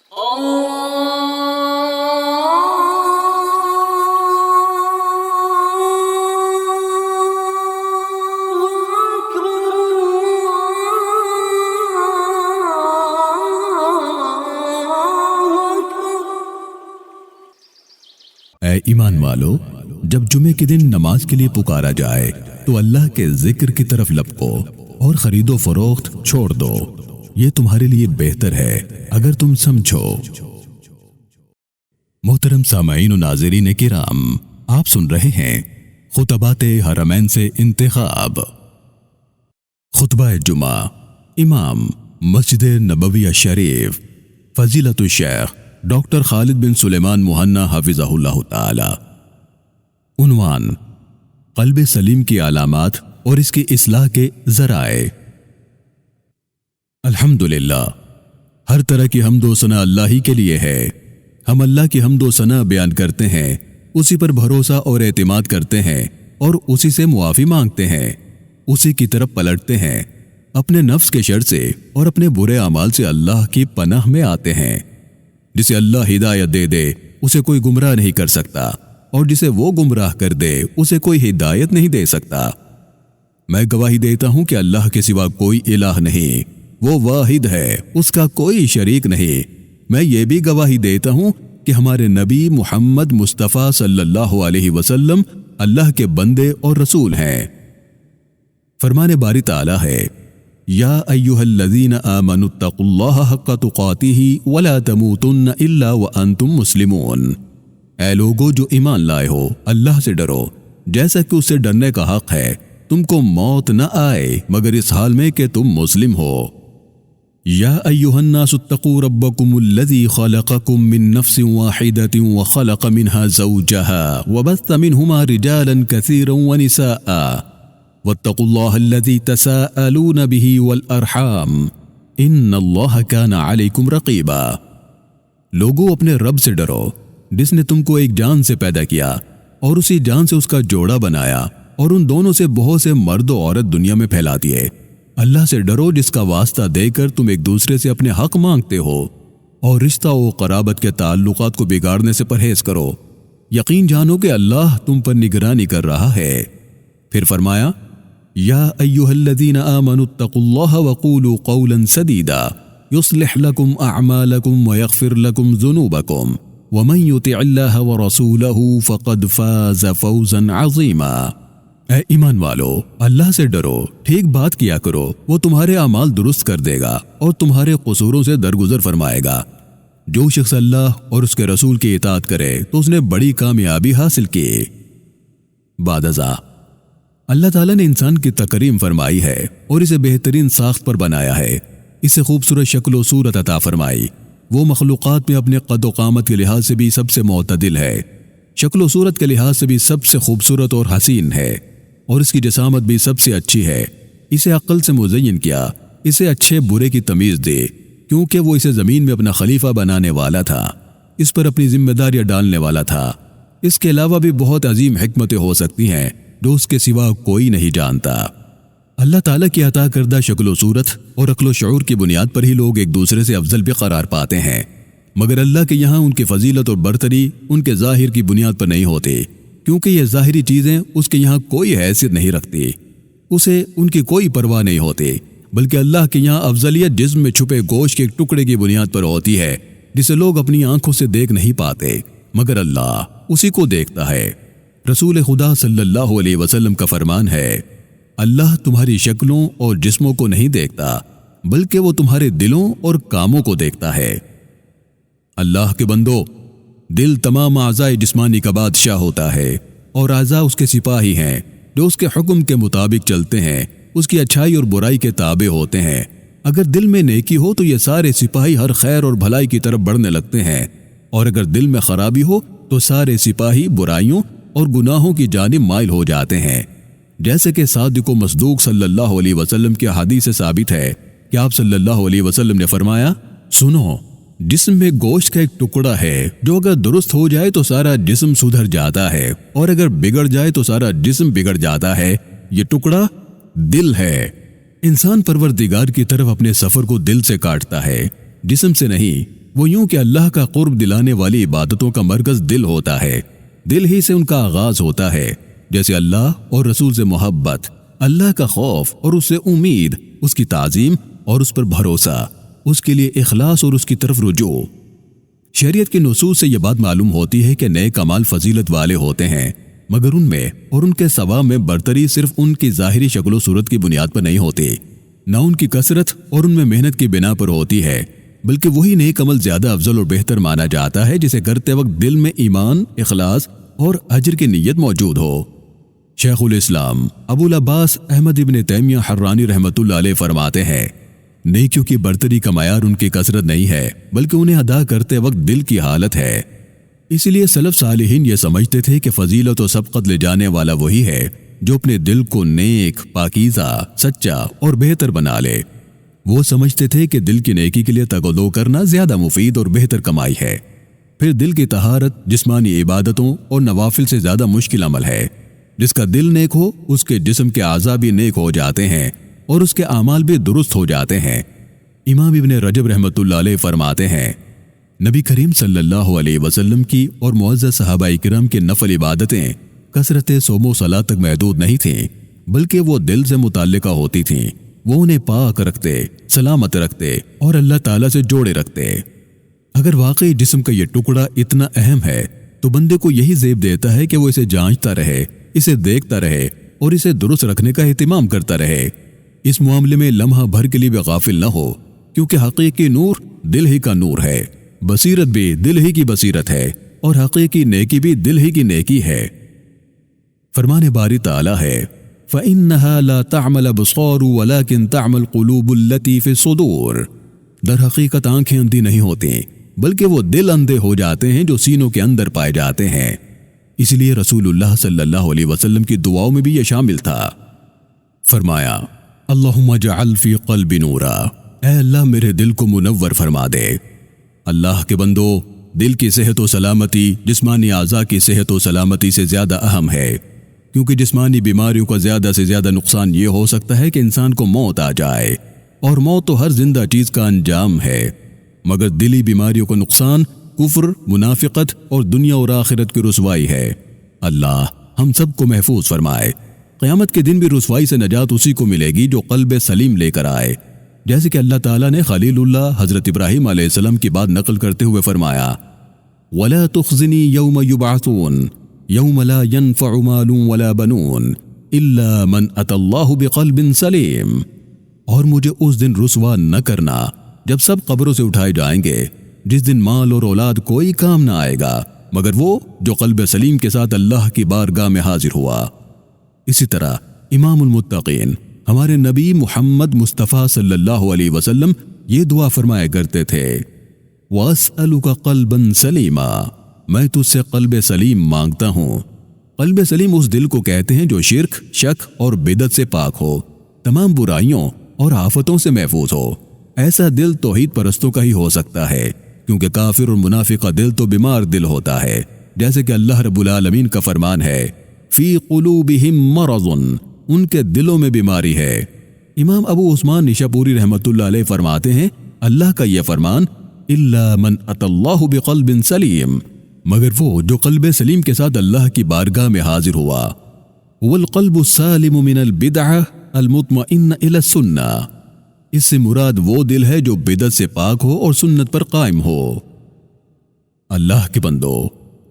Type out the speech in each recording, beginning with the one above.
اے ایمان والو، جب جمعے کے دن نماز کے لیے پکارا جائے تو اللہ کے ذکر کی طرف لپکو اور خرید و فروخت چھوڑ دو، یہ تمہارے لیے بہتر ہے اگر تم سمجھو۔ محترم سامعین و ناظرین کرام، آپ سن رہے ہیں خطبات حرمین سے انتخاب۔ خطبہ جمعہ امام مسجد نبوی شریف فضیلت الشیخ ڈاکٹر خالد بن سلیمان مہنا حافظہ اللہ تعالی۔ عنوان: قلب سلیم کی علامات اور اس کی اصلاح کے ذرائع۔ الحمدللہ، ہر طرح کی حمد و ثنا اللہ ہی کے لیے ہے۔ ہم اللہ کی حمد و ثنا بیان کرتے ہیں، اسی پر بھروسہ اور اعتماد کرتے ہیں اور اسی سے معافی مانگتے ہیں، اسی کی طرف پلٹتے ہیں، اپنے نفس کے شر سے اور اپنے برے اعمال سے اللہ کی پناہ میں آتے ہیں۔ جسے اللہ ہدایت دے دے اسے کوئی گمراہ نہیں کر سکتا، اور جسے وہ گمراہ کر دے اسے کوئی ہدایت نہیں دے سکتا۔ میں گواہی دیتا ہوں کہ اللہ کے سوا کوئی الہ نہیں، وہ واحد ہے، اس کا کوئی شریک نہیں۔ میں یہ بھی گواہی دیتا ہوں کہ ہمارے نبی محمد مصطفیٰ صلی اللہ علیہ وسلم اللہ کے بندے اور رسول ہیں۔ فرمان باری تعالی ہے: یا ایھا الذین آمنوا اتقوا اللہ حق تقاتہ ولا تموتن الا وانتم مسلمون۔ اے لوگو جو ایمان لائے ہو، اللہ سے ڈرو جیسا کہ اس سے ڈرنے کا حق ہے، تم کو موت نہ آئے مگر اس حال میں کہ تم مسلم ہو۔ یا ایھا الناس اتقوا ربکم الذی خلقکم من نفس واحدۃ وخلق منها زوجها وبث منہما رجالا کثیرا ونساء واتقوا اللہ الذی تساءلون به والارحام ان اللہ کان علیکم رقیبا۔ لوگو اپنے رب سے ڈرو جس نے تم کو ایک جان سے پیدا کیا اور اسی جان سے اس کا جوڑا بنایا، اور ان دونوں سے بہت سے مرد و عورت دنیا میں پھیلا دیے۔ اللہ سے ڈرو جس کا واسطہ دے کر تم ایک دوسرے سے اپنے حق مانگتے ہو، اور رشتہ و قرابت کے تعلقات کو بگاڑنے سے پرہیز کرو۔ یقین جانو کہ اللہ تم پر نگرانی کر رہا ہے۔ پھر فرمایا: یا ایھا الذین آمنوا اتقوا اللہ وقولوا قولا سدیدا یصلح لکم اعمالکم ویغفر لکم ذنوبکم ومن یطع اللہ ورسولہ فقد فاز فوزا عظیما۔ اے ایمان والو، اللہ سے ڈرو، ٹھیک بات کیا کرو، وہ تمہارے اعمال درست کر دے گا اور تمہارے قصوروں سے درگزر فرمائے گا۔ جو شخص اللہ اور اس کے رسول کی اطاعت کرے تو اس نے بڑی کامیابی حاصل کی۔ بعد ازاں اللہ تعالیٰ نے انسان کی تکریم فرمائی ہے اور اسے بہترین ساخت پر بنایا ہے، اسے خوبصورت شکل و صورت عطا فرمائی۔ وہ مخلوقات میں اپنے قد و قامت کے لحاظ سے بھی سب سے معتدل ہے، شکل و صورت کے لحاظ سے بھی سب سے خوبصورت اور حسین ہے، اور اس کی جسامت بھی سب سے اچھی ہے۔ اسے عقل سے مزین کیا، اسے اچھے برے کی تمیز دے، کیونکہ وہ اسے زمین میں اپنا خلیفہ بنانے والا تھا، اس پر اپنی ذمہ داریاں ڈالنے والا تھا۔ اس کے علاوہ بھی بہت عظیم حکمتیں ہو سکتی ہیں جو اس کے سوا کوئی نہیں جانتا۔ اللہ تعالیٰ کی عطا کردہ شکل و صورت اور عقل و شعور کی بنیاد پر ہی لوگ ایک دوسرے سے افضل بھی قرار پاتے ہیں، مگر اللہ کے یہاں ان کی فضیلت اور برتری ان کے ظاہر کی بنیاد پر نہیں ہوتی، کیونکہ یہ ظاہری چیزیں اس کے یہاں کوئی حیثیت نہیں رکھتی، اسے ان کی کوئی پرواہ نہیں ہوتی، بلکہ اللہ کے یہاں افضلیت جسم میں چھپے گوشت کے ایک ٹکڑے کی بنیاد پر ہوتی ہے، جسے لوگ اپنی آنکھوں سے دیکھ نہیں پاتے، مگر اللہ اسی کو دیکھتا ہے۔ رسول خدا صلی اللہ علیہ وسلم کا فرمان ہے: اللہ تمہاری شکلوں اور جسموں کو نہیں دیکھتا، بلکہ وہ تمہارے دلوں اور کاموں کو دیکھتا ہے۔ اللہ کے بندو، دل تمام اعضاء جسمانی کا بادشاہ ہوتا ہے، اور اعضاء اس کے سپاہی ہیں جو اس کے حکم کے مطابق چلتے ہیں، اس کی اچھائی اور برائی کے تابع ہوتے ہیں۔ اگر دل میں نیکی ہو تو یہ سارے سپاہی ہر خیر اور بھلائی کی طرف بڑھنے لگتے ہیں، اور اگر دل میں خرابی ہو تو سارے سپاہی برائیوں اور گناہوں کی جانب مائل ہو جاتے ہیں۔ جیسے کہ صادق و مصدوق صلی اللہ علیہ وسلم کی حدیث سے ثابت ہے کہ آپ صلی اللہ علیہ وسلم نے فرمایا: سنو، جسم میں گوشت کا ایک ٹکڑا ہے جو اگر درست ہو جائے تو سارا جسم سدھر جاتا ہے، اور اگر بگڑ جائے تو سارا جسم بگڑ جاتا ہے۔ یہ ٹکڑا دل ہے۔ انسان پروردگار کی طرف اپنے سفر کو دل سے کاٹتا ہے، جسم سے نہیں، وہ یوں کہ اللہ کا قرب دلانے والی عبادتوں کا مرکز دل ہوتا ہے، دل ہی سے ان کا آغاز ہوتا ہے، جیسے اللہ اور رسول سے محبت، اللہ کا خوف اور اس سے امید، اس کی تعظیم اور اس پر بھروسہ، اس کے لیے اخلاص اور اس کی طرف رجوع۔ شریعت کی نصوص سے یہ بات معلوم ہوتی ہے کہ نیک اعمال فضیلت والے ہوتے ہیں، مگر ان میں اور ان کے ثواب میں برتری صرف ان کی ظاہری شکل و صورت کی بنیاد پر نہیں ہوتی، نہ ان کی کثرت اور ان میں محنت کی بنا پر ہوتی ہے، بلکہ وہی نیک عمل زیادہ افضل اور بہتر مانا جاتا ہے جسے کرتے وقت دل میں ایمان، اخلاص اور اجر کی نیت موجود ہو۔ شیخ الاسلام ابو العباس احمد ابن تیمیہ حرانی رحمۃ اللہ علیہ فرماتے ہیں، نیکیوں کی برتری کا معیار ان کی کثرت نہیں ہے، بلکہ انہیں ادا کرتے وقت دل کی حالت ہے۔ اس لیے سلف صالحین یہ سمجھتے تھے کہ فضیلت و سبقت لے جانے والا وہی ہے جو اپنے دل کو نیک، پاکیزہ، سچا اور بہتر بنا لے۔ وہ سمجھتے تھے کہ دل کی نیکی کے لیے تگودو کرنا زیادہ مفید اور بہتر کمائی ہے۔ پھر دل کی طہارت جسمانی عبادتوں اور نوافل سے زیادہ مشکل عمل ہے۔ جس کا دل نیک ہو اس کے جسم کے اعضاء بھی نیک ہو جاتے ہیں اور اس کے اعمال بھی درست ہو جاتے ہیں۔ امام ابن رجب رحمۃ اللہ علیہ فرماتے ہیں، نبی کریم صلی اللہ علیہ وسلم کی اور معزز صحابہ کرام کی نفل عبادتیں کثرت صوم و صلاۃ تک محدود نہیں تھیں، بلکہ وہ دل سے متعلقہ ہوتی تھیں۔ وہ انہیں پاک رکھتے، سلامت رکھتے اور اللہ تعالیٰ سے جوڑے رکھتے۔ اگر واقعی جسم کا یہ ٹکڑا اتنا اہم ہے تو بندے کو یہی زیب دیتا ہے کہ وہ اسے جانچتا رہے، اسے دیکھتا رہے اور اسے درست رکھنے کا اہتمام کرتا رہے۔ اس معاملے میں لمحہ بھر کے لیے بھی غافل نہ ہو، کیونکہ حقیقی نور دل ہی کا نور ہے، بصیرت بھی دل ہی کی بصیرت ہے اور حقیقی نیکی بھی دل ہی کی نیکی ہے۔ فرمان باری تعالی ہے، فَإِنَّهَا لَا تَعْمَلَ بُصَارُ وَلَكِنْ تَعْمَلْ قُلُوبُ الَّتِي فِي الصُّدُورِ۔ در حقیقت آنکھیں اندھی نہیں ہوتی، بلکہ وہ دل اندھے ہو جاتے ہیں جو سینوں کے اندر پائے جاتے ہیں۔ اس لیے رسول اللہ صلی اللہ علیہ وسلم کی دعاؤں میں بھی یہ شامل تھا۔ فرمایا، اللہم اجعل فی قلبی نورا، اے اللہ میرے دل کو منور فرما دے۔ اللہ کے بندو، دل کی صحت و سلامتی جسمانی اعضاء کی صحت و سلامتی سے زیادہ اہم ہے، کیونکہ جسمانی بیماریوں کا زیادہ سے زیادہ نقصان یہ ہو سکتا ہے کہ انسان کو موت آ جائے، اور موت تو ہر زندہ چیز کا انجام ہے، مگر دلی بیماریوں کا نقصان کفر، منافقت اور دنیا اور آخرت کی رسوائی ہے۔ اللہ ہم سب کو محفوظ فرمائے۔ قیامت کے دن بھی رسوائی سے نجات اسی کو ملے گی جو قلب سلیم لے کر آئے، جیسے کہ اللہ تعالیٰ نے خلیل اللہ حضرت ابراہیم علیہ السلام کی بات نقل کرتے ہوئے فرمایا، وَلَا تُخْزِنِي يَوْمَ يُبْعَثُونَ يَوْمَ لَا يَنفَعُ مَالٌ وَلَا بَنُونَ إِلَّا مَنْ أَتَى اللَّهُ بِقَلْبٍ سَلِيمٍ۔ اور مجھے اس دن رسوا نہ کرنا جب سب قبروں سے اٹھائے جائیں گے، جس دن مال اور اولاد کوئی کام نہ آئے گا مگر وہ جو قلب سلیم کے ساتھ اللہ کی بارگاہ میں حاضر ہوا۔ اسی طرح امام المتقین ہمارے نبی محمد مصطفیٰ صلی اللہ علیہ وسلم یہ دعا فرمایا کرتے تھے، وَأَسْأَلُكَ قَلْبًا سَلِيمًا، میں تجھ سے قلب سلیم مانگتا ہوں۔ قلب سلیم اس دل کو کہتے ہیں جو شرک، شک اور بدعت سے پاک ہو، تمام برائیوں اور آفتوں سے محفوظ ہو۔ ایسا دل توحید پرستوں کا ہی ہو سکتا ہے، کیونکہ کافر اور منافق کا دل تو بیمار دل ہوتا ہے، جیسے کہ اللہ رب العالمین کا فرمان ہے، فی قلوبہم مرض، ان کے دلوں میں بیماری ہے۔ امام ابو عثمان نشاپوری رحمۃ اللہ علیہ فرماتے ہیں، اللہ کا یہ فرمان، الا من اتی اللہ بقلب سلیم، مگر وہ جو قلب سلیم کے ساتھ اللہ کی بارگاہ میں حاضر ہوا۔ والقلب السالم من البدعہ المطمئن الی السنہ، اس سے مراد وہ دل ہے جو بدعت سے پاک ہو اور سنت پر قائم ہو۔ اللہ کے بندو،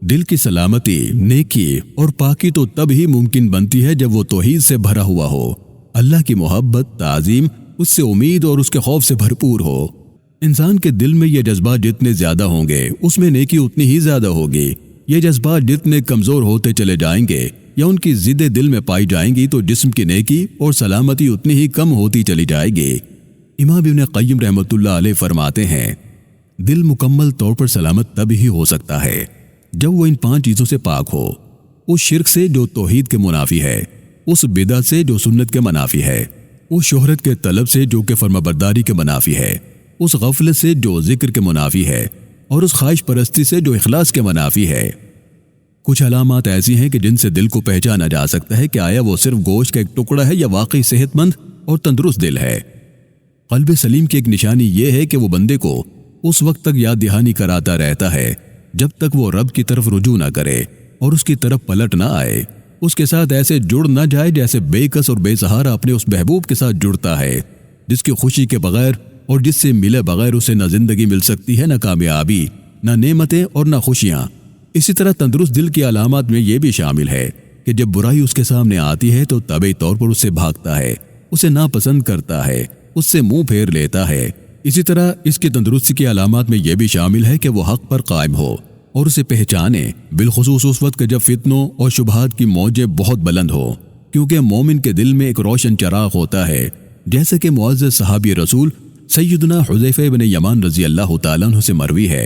دل کی سلامتی، نیکی اور پاکی تو تب ہی ممکن بنتی ہے جب وہ توحید سے بھرا ہوا ہو، اللہ کی محبت، تعظیم، اس سے امید اور اس کے خوف سے بھرپور ہو۔ انسان کے دل میں یہ جذبات جتنے زیادہ ہوں گے اس میں نیکی اتنی ہی زیادہ ہوگی۔ یہ جذبات جتنے کمزور ہوتے چلے جائیں گے یا ان کی ضدیں دل میں پائی جائیں گی تو جسم کی نیکی اور سلامتی اتنی ہی کم ہوتی چلی جائے گی۔ امام ابن قیم رحمۃ اللہ علیہ فرماتے ہیں، دل مکمل طور پر سلامت تب ہی ہو سکتا ہے جب وہ ان 5 چیزوں سے پاک ہو، اس شرک سے جو توحید کے منافی ہے، اس بدعت سے جو سنت کے منافی ہے، اس شہرت کے طلب سے جو کہ فرمانبرداری کے منافی ہے، اس غفلت سے جو ذکر کے منافی ہے، اور اس خواہش پرستی سے جو اخلاص کے منافی ہے۔ کچھ علامات ایسی ہیں کہ جن سے دل کو پہچانا جا سکتا ہے کہ آیا وہ صرف گوشت کا ایک ٹکڑا ہے یا واقعی صحت مند اور تندرست دل ہے۔ قلب سلیم کی ایک نشانی یہ ہے کہ وہ بندے کو اس وقت تک یاد دہانی کراتا رہتا ہے جب تک وہ رب کی طرف رجوع نہ کرے اور اس کی طرف پلٹ نہ آئے، اس کے ساتھ ایسے جڑ نہ جائے جیسے بے کس اور بے سہارا اپنے اس محبوب کے ساتھ جڑتا ہے جس کی خوشی کے بغیر اور جس سے ملے بغیر اسے نہ زندگی مل سکتی ہے، نہ کامیابی، نہ نعمتیں اور نہ خوشیاں۔ اسی طرح تندرست دل کی علامات میں یہ بھی شامل ہے کہ جب برائی اس کے سامنے آتی ہے تو طبعی طور پر اس سے بھاگتا ہے، اسے ناپسند کرتا ہے، اس سے منہ پھیر لیتا ہے۔ اسی طرح اس کی تندرستی کی علامات میں یہ بھی شامل ہے کہ وہ حق پر قائم ہو اور اسے پہچانے، بالخصوص اس وقت کہ جب فتنوں اور شبہات کی موجیں بہت بلند ہو، کیونکہ مومن کے دل میں ایک روشن چراغ ہوتا ہے، جیسے کہ معزز صحابی رسول سیدنا حذیفہ بن یمان رضی اللہ تعالیٰ عنہ سے مروی ہے،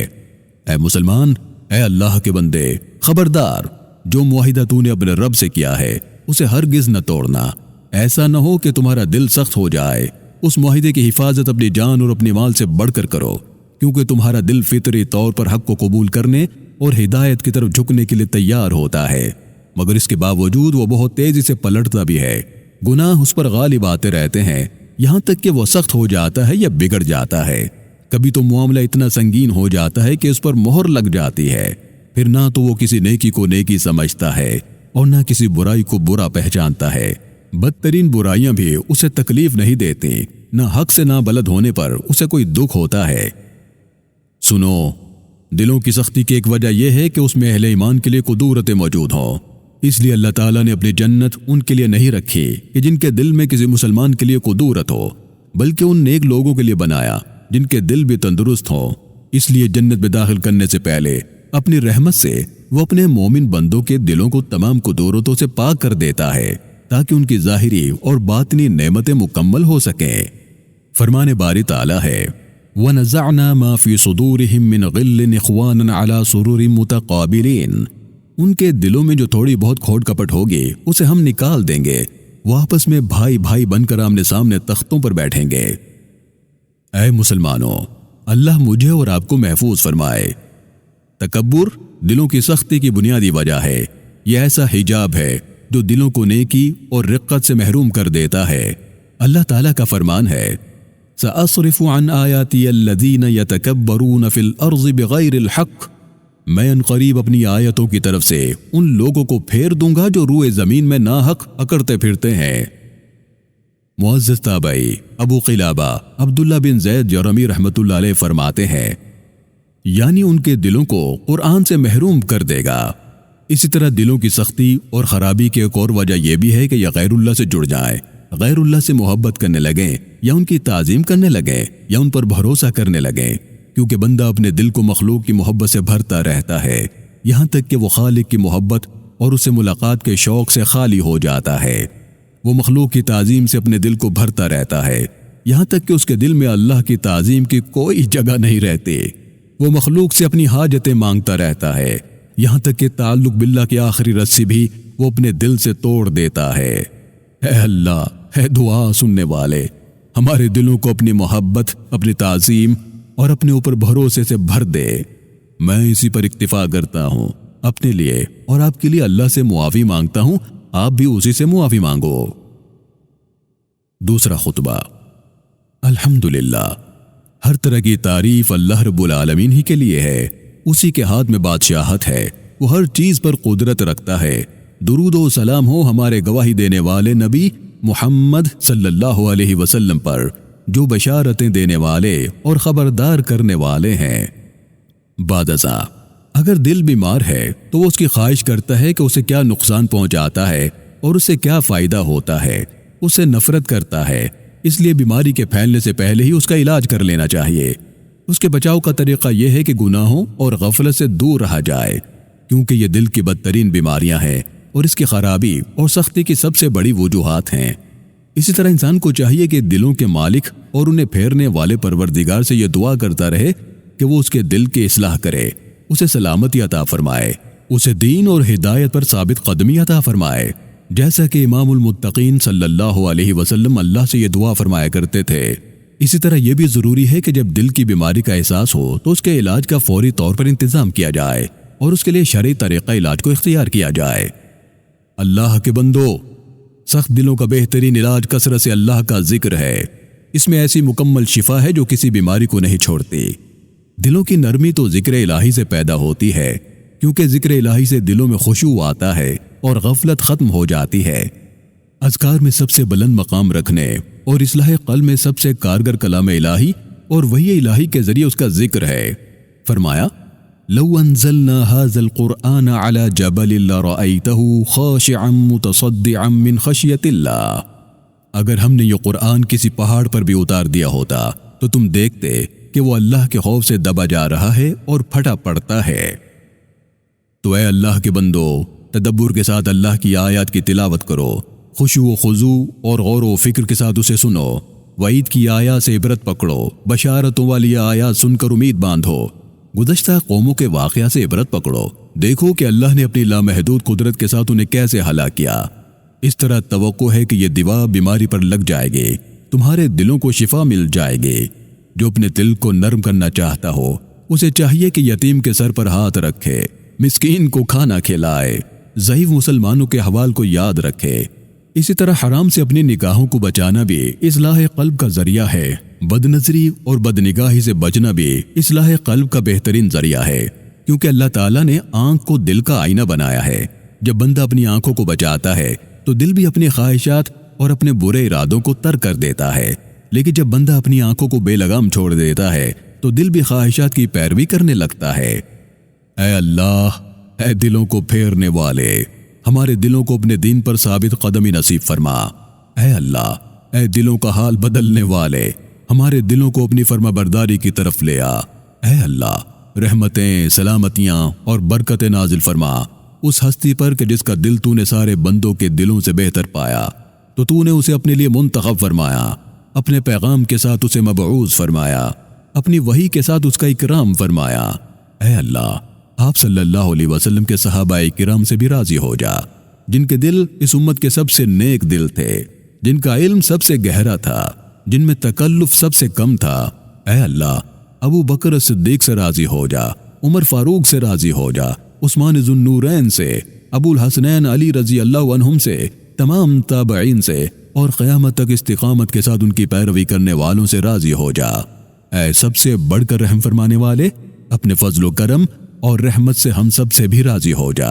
اے مسلمان، اے اللہ کے بندے، خبردار، جو معاہدہ تو نے اپنے رب سے کیا ہے اسے ہرگز نہ توڑنا، ایسا نہ ہو کہ تمہارا دل سخت ہو جائے۔ اس معاہدے کی حفاظت اپنی جان اور اپنے مال سے بڑھ کر کرو، کیونکہ تمہارا دل فطری طور پر حق کو قبول کرنے اور ہدایت کی طرف جھکنے کے لیے تیار ہوتا ہے، مگر اس کے باوجود وہ بہت تیزی سے پلٹتا بھی ہے، گناہ اس پر غالب آتے رہتے ہیں، یہاں تک کہ وہ سخت ہو جاتا ہے یا بگڑ جاتا ہے۔ کبھی تو معاملہ اتنا سنگین ہو جاتا ہے کہ اس پر مہر لگ جاتی ہے، پھر نہ تو وہ کسی نیکی کو نیکی سمجھتا ہے اور نہ کسی برائی کو برا پہچانتا ہے۔ بدترین برائیاں بھی اسے تکلیف نہیں دیتی، نہ حق سے نہ بلد ہونے پر اسے کوئی دکھ ہوتا ہے۔ سنو، دلوں کی سختی کی ایک وجہ یہ ہے کہ اس میں اہل ایمان کے لیے قدورتیں موجود ہوں، اس لیے اللہ تعالیٰ نے اپنی جنت ان کے لیے نہیں رکھی کہ جن کے دل میں کسی مسلمان کے لیے قدورت ہو، بلکہ ان نیک لوگوں کے لیے بنایا جن کے دل بھی تندرست ہوں۔ اس لیے جنت میں داخل کرنے سے پہلے اپنی رحمت سے وہ اپنے مومن بندوں کے دلوں کو تمام قدورتوں سے پاک کر دیتا ہے تاکہ ان کی ظاہری اور باطنی نعمتیں مکمل ہو سکیں۔ فرمان باری تعالیٰ ہے، وَنَزَعْنَا مَا فِي صُدُورِهِم مِّنْ غِلٍّ إِخْوَانًا عَلَى سُرُرٍ مُتَقَابِلِينَ۔ ان کے دلوں میں جو تھوڑی بہت کھوٹ کپٹ ہوگی اسے ہم نکال دیں گے، وہ آپس میں بھائی بھائی بن کر آمنے سامنے تختوں پر بیٹھیں گے۔ اے مسلمانوں، اللہ مجھے اور آپ کو محفوظ فرمائے۔ تکبر دلوں کی سختی کی بنیادی وجہ ہے، یہ ایسا حجاب ہے جو دلوں کو نیکی اور رقت سے محروم کر دیتا ہے۔ اللہ تعالیٰ کا فرمان ہے، سَأَصْرِفُ عَنْ آيَاتِيَ الَّذِينَ يَتَكَبَّرُونَ فِي الْأَرْضِ بِغَيْرِ الْحَقِّ۔ میں عنقریب اپنی آیتوں کی طرف سے ان لوگوں کو پھیر دوں گا جو روئے زمین میں ناحق اکڑتے پھرتے ہیں۔ معزز تابعی ابو قلابہ عبداللہ بن زید جرمی رحمۃ اللہ علیہ فرماتے ہیں، یعنی ان کے دلوں کو قرآن سے محروم کر دے گا۔ اسی طرح دلوں کی سختی اور خرابی کی ایک اور وجہ یہ بھی ہے کہ یہ غیر اللہ سے جڑ جائیں، غیر اللہ سے محبت کرنے لگیں یا ان کی تعظیم کرنے لگیں یا ان پر بھروسہ کرنے لگیں، کیونکہ بندہ اپنے دل کو مخلوق کی محبت سے بھرتا رہتا ہے یہاں تک کہ وہ خالق کی محبت اور اس سے ملاقات کے شوق سے خالی ہو جاتا ہے۔ وہ مخلوق کی تعظیم سے اپنے دل کو بھرتا رہتا ہے یہاں تک کہ اس کے دل میں اللہ کی تعظیم کی کوئی جگہ نہیں رہتی۔ وہ مخلوق سے اپنی حاجتیں مانگتا رہتا ہے یہاں تک کہ تعلق باللہ کی آخری رسی بھی وہ اپنے دل سے توڑ دیتا ہے۔ اے اللہ، اے دعا سننے والے، ہمارے دلوں کو اپنی محبت، اپنی تعظیم اور اپنے اوپر بھروسے سے بھر دے۔ میں اسی پر اکتفا کرتا ہوں، اپنے لیے اور آپ کے لیے اللہ سے معافی مانگتا ہوں، آپ بھی اسی سے معافی مانگو۔ دوسرا خطبہ۔ الحمدللہ، ہر طرح کی تعریف اللہ رب العالمین ہی کے لیے ہے، اسی کے ہاتھ میں بادشاہت ہے، وہ ہر چیز پر قدرت رکھتا ہے۔ درود و سلام ہو ہمارے گواہی دینے والے نبی محمد صلی اللہ علیہ وسلم پر، جو بشارتیں دینے والے اور خبردار کرنے والے ہیں۔ بعد ازاں، اگر دل بیمار ہے تو وہ اس کی خواہش کرتا ہے کہ اسے کیا نقصان پہنچاتا ہے اور اسے کیا فائدہ ہوتا ہے، اسے نفرت کرتا ہے، اس لیے بیماری کے پھیلنے سے پہلے ہی اس کا علاج کر لینا چاہیے۔ اس کے بچاؤ کا طریقہ یہ ہے کہ گناہوں اور غفلت سے دور رہا جائے، کیونکہ یہ دل کی بدترین بیماریاں ہیں اور اس کی خرابی اور سختی کی سب سے بڑی وجوہات ہیں۔ اسی طرح انسان کو چاہیے کہ دلوں کے مالک اور انہیں پھیرنے والے پروردگار سے یہ دعا کرتا رہے کہ وہ اس کے دل کی اصلاح کرے، اسے سلامتی عطا فرمائے، اسے دین اور ہدایت پر ثابت قدمی عطا فرمائے، جیسا کہ امام المتقین صلی اللہ علیہ وسلم اللہ سے یہ دعا فرمایا کرتے تھے۔ اسی طرح یہ بھی ضروری ہے کہ جب دل کی بیماری کا احساس ہو تو اس کے علاج کا فوری طور پر انتظام کیا جائے اور اس کے لیے شرعی طریقہ علاج کو اختیار کیا جائے۔ اللہ کے بندو، سخت دلوں کا بہترین علاج کثرت سے اللہ کا ذکر ہے، اس میں ایسی مکمل شفا ہے جو کسی بیماری کو نہیں چھوڑتی۔ دلوں کی نرمی تو ذکر الہی سے پیدا ہوتی ہے، کیونکہ ذکر الہی سے دلوں میں خشوع آتا ہے اور غفلت ختم ہو جاتی ہے۔ اذکار میں سب سے بلند مقام رکھنے اور اصلاح قلب میں سب سے کارگر کلام الہی اور وحی الہی کے ذریعے اس کا ذکر ہے۔ فرمایا لو انزلنا هذا القرآن على جبل لرأيته خاشعا متصدعا من خشیۃ اللہ، اگر ہم نے یہ قرآن کسی پہاڑ پر بھی اتار دیا ہوتا تو تم دیکھتے کہ وہ اللہ کے خوف سے دبا جا رہا ہے اور پھٹا پڑتا ہے۔ تو اے اللہ کے بندو، تدبر کے ساتھ اللہ کی آیات کی تلاوت کرو، خشوع و خضوع اور غور و فکر کے ساتھ اسے سنو، وعید کی آیات سے عبرت پکڑو، بشارتوں والی آیات سن کر امید باندھو، گزشتہ قوموں کے واقعہ سے عبرت پکڑو، دیکھو کہ اللہ نے اپنی لامحدود قدرت کے ساتھ انہیں کیسے ہلاک کیا۔ اس طرح توقع ہے کہ یہ دوا بیماری پر لگ جائے گی، تمہارے دلوں کو شفا مل جائے گی۔ جو اپنے دل کو نرم کرنا چاہتا ہو اسے چاہیے کہ یتیم کے سر پر ہاتھ رکھے، مسکین کو کھانا کھلائے، ضعیف مسلمانوں کے حوال کو یاد رکھے۔ اسی طرح حرام سے اپنی نگاہوں کو بچانا بھی اصلاح قلب کا ذریعہ ہے، بد نظری اور بد نگاہی سے بچنا بھی اصلاح قلب کا بہترین ذریعہ ہے، کیونکہ اللہ تعالیٰ نے آنکھ کو دل کا آئینہ بنایا ہے۔ جب بندہ اپنی آنکھوں کو بچاتا ہے تو دل بھی اپنی خواہشات اور اپنے برے ارادوں کو ترک کر دیتا ہے، لیکن جب بندہ اپنی آنکھوں کو بے لگام چھوڑ دیتا ہے تو دل بھی خواہشات کی پیروی کرنے لگتا ہے۔ اے اللہ، اے دلوں کو پھیرنے والے، ہمارے دلوں کو اپنے دین پر ثابت قدمی نصیب فرما۔ اے اللہ، اے دلوں کا حال بدلنے والے، ہمارے دلوں کو اپنی فرما برداری کی طرف لے آ۔ اے اللہ، رحمتیں، سلامتیاں اور برکتیں نازل فرما اس ہستی پر کہ جس کا دل تو نے سارے بندوں کے دلوں سے بہتر پایا، تو نے اسے اپنے لیے منتخب فرمایا، اپنے پیغام کے ساتھ اسے مبعوث فرمایا، اپنی وحی کے ساتھ اس کا اکرام فرمایا۔ اے اللہ، آپ صلی اللہ علیہ وسلم کے صحابہ کرام سے بھی راضی ہو جا، جن کے دل اس امت کے سب سے نیک دل تھے، جن کا علم سب سے گہرا تھا، جن میں تکلف سب سے کم تھا۔ اے اللہ، ابو بکر صدیق سے راضی ہو جا، عمر فاروق سے راضی ہو جا، عثمان ذو النورین سے، ابو الحسنین علی رضی اللہ عنہم سے، تمام تابعین سے، اور قیامت تک استقامت کے ساتھ ان کی پیروی کرنے والوں سے راضی ہو جا۔ اے سب سے بڑھ کر رحم فرمانے والے، اپنے فضل و کرم اور رحمت سے ہم سب سے بھی راضی ہو جا۔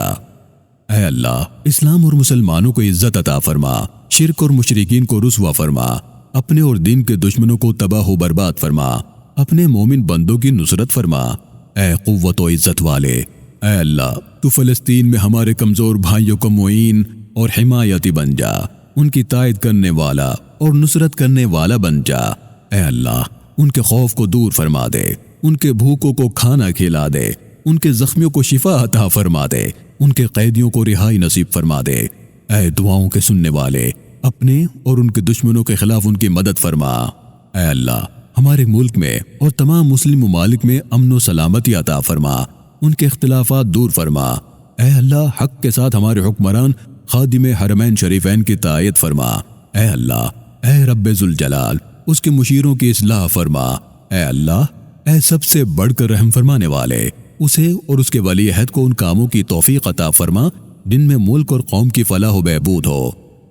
اے اللہ، اسلام اور مسلمانوں کو عزت عطا فرما، شرک اور مشرکین کو رسوا فرما، اپنے اور دین کے دشمنوں کو تباہ و برباد فرما، اپنے مومن بندوں کی نصرت فرما۔ اے قوت و عزت والے، اے اللہ، تو فلسطین میں ہمارے کمزور بھائیوں کو معین اور حمایتی بن جا، ان کی تائید کرنے والا اور نصرت کرنے والا بن جا۔ اے اللہ، ان کے خوف کو دور فرما دے، ان کے بھوکوں کو کھانا کھلا دے، ان کے زخمیوں کو شفا عطا فرما دے، ان کے قیدیوں کو رہائی نصیب فرما دے۔ اے دعاؤں کے سننے والے، اپنے اور ان کے دشمنوں کے خلاف ان کی مدد فرما۔ اے اللہ، ہمارے ملک میں اور تمام مسلم ممالک میں امن و سلامتی عطا فرما، ان کے اختلافات دور فرما۔ اے اللہ، حق کے ساتھ ہمارے حکمران خادم حرمین شریفین کی تائید فرما۔ اے اللہ، اے رب ذوالجلال، اس کے مشیروں کی اصلاح فرما۔ اے اللہ، اے سب سے بڑھ کر رحم فرمانے والے، اسے اور اس کے ولی عہد کو ان کاموں کی توفیق عطا فرما جن میں ملک اور قوم کی فلاح و بہبود ہو۔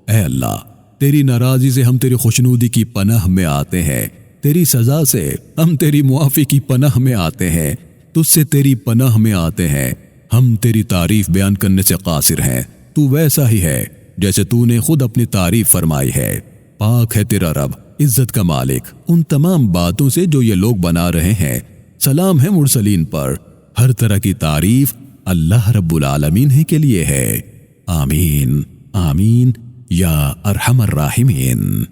اے اللہ، تیری ناراضی سے ہم تیری خوشنودی کی پناہ میں آتے ہیں، تیری سزا سے ہم تیری معافی کی پناہ میں آتے ہیں، تجھ سے تیری پناہ میں آتے ہیں۔ ہم تیری تعریف بیان کرنے سے قاصر ہیں، تو ویسا ہی ہے جیسے تو نے خود اپنی تعریف فرمائی ہے۔ پاک ہے تیرا رب، عزت کا مالک، ان تمام باتوں سے جو یہ لوگ بنا رہے ہیں۔ سلام ہے مرسلین پر، ہر طرح کی تعریف اللہ رب العالمین ہی کے لیے ہے۔ آمین آمین یا ارحم الراحمین۔